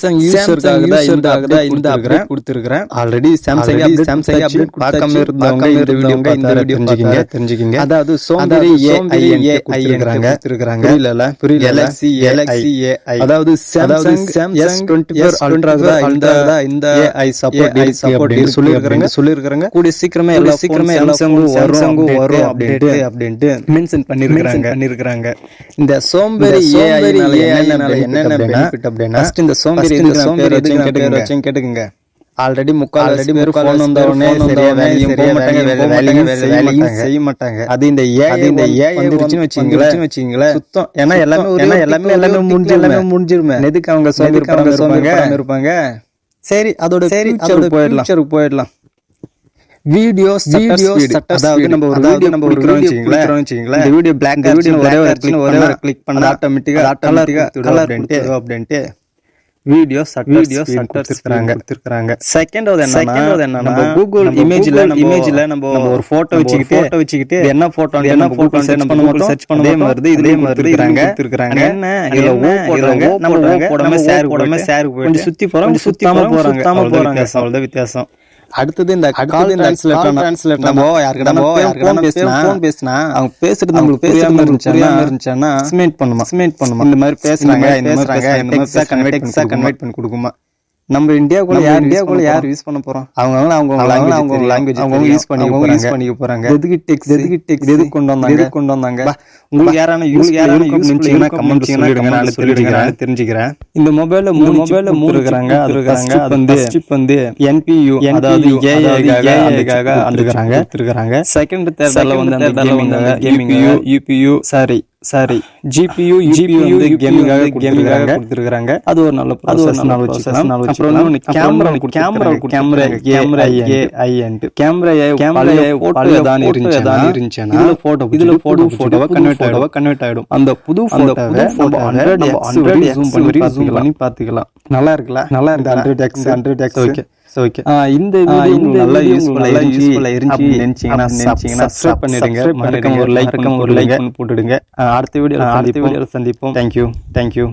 Samsung யூசருக்காக தான் இந்த update கொடுத்திருக்கிறேன். ஆல்ரெடி சாம்சங் அப்டேட் பார்க்காம இருந்தவங்க இந்த வீடியோ தெரிஞ்சுக்கிங்க. அதாவது சோம்பேறி ஏஐ கொடுத்திருக்காங்க. புரியல Galaxy AI. அதாவது சாம்சங் S24 அல்ட்ரா இந்த AI சப்போர்ட் சொல்லிருக்காங்க. கூடிய சீக்கிரமே எல்லா சாம்சங்கும் வரும் அப்படின்ட்டு மென்ஷன் பண்ணிருக்காங்க. இந்த சோம்பேறி ஏஐனால என்னென்ன பெனிஃபிட் அப்படின்னா, இந்த சோம்பேறி பேர் வச்சு கேட்டுக்குங்க. ஆல்ரெடி முக்கால் போன் வந்தவொடனே சரியா வேலையும் செய்ய மாட்டாங்க. அது இந்த ஏஐ வந்துருச்சுன்னு வச்சுங்களேன் சுத்தம். ஏன்னா எல்லாமே முடிஞ்சிருமே. எதுக்கு அவங்க சோம்பேறி இருப்பாங்க. சரி அதோட போயிடலாம். வீடியோஸ் அதாவது நம்ம ஒரு வீடியோ வச்சுங்களேன். இந்த வீடியோ பிளாக் ஒரே ஒரு கிளிக் பண்ணா ஆட்டோமேட்டிக்கா அப்படின்ட்டு வீடியோ கொடுத்திருக்காங்க. செகண்ட் என்னன்னா, கூகுள் இமேஜ்ல நம்ம ஒரு போட்டோ வச்சுக்கிட்டு என்ன போட்டோ சர்ச் பண்ணும்போது வருது. இதே மாதிரி கொடுத்திருக்காங்க. இதுல போடாம ஷேர் கொஞ்சம் சுத்தாம போறாங்க. அவ்வளவுதான் வித்தியாசம். அடுத்தது இந்த கால் டிரான்ஸ்லேட்டர். நம்ம யார்கிட்ட போன் பேசினா அவங்க பேசுறது நம்மளுக்கு புரியாம இருந்துச்சுன்னா ஸ்மெண்ட் பண்ணுமா இந்த மாதிரி பேசுறாங்க கன்வெர்ட் பண்ணி கொடுக்குமா. நம்ம இந்தியாவுக்குள்ள யார் யூஸ் பண்ண போறோம்? அவங்க லாங்குவேஜ் யூஸ் பண்ணிக்க போறாங்க. எதுக்கு டெக்ஸ்ட் கொண்டு வந்தாங்க? உங்களுக்கு யாரான யூஸ் கமெண்ட் சொல்லிடுங்க, நான் தெரிஞ்சுக்கிறேன். இந்த மொபைல்ல மூணு இருக்காங்க. வந்து NPU அதாவது ஏஐக்காக அந்துக்கறாங்க. செகண்ட் தேர்தல்ல வந்து அந்த கேமிங் UPU சாரி GPU வந்து கேமிங்காக கொடுத்திருக்காங்க. அது ஒரு நல்ல ப்ராசஸ். அப்புறம் கேமரா இருந்துச்சுன்னா இதுல போட்டோவா கன்வெர்ட் ஆயிடும். அந்த புது போட்டோவை நம்ம 100x ஜூம் பண்ணி பாத்துக்கலாம். நல்லா இருக்குல்ல? இந்த 100x ஓகே. இந்த வீடியோ நல்லா யூஸ்ஃபுல்லா இருந்துச்சு நினைச்சீங்கன்னா சப்ஸ்கிரைப் பண்ணிடுங்க. மறக்காம ஒரு லைக் போட்டுடுங்க. அடுத்த வீடியோல சந்திப்போம். தேங்க்யூ.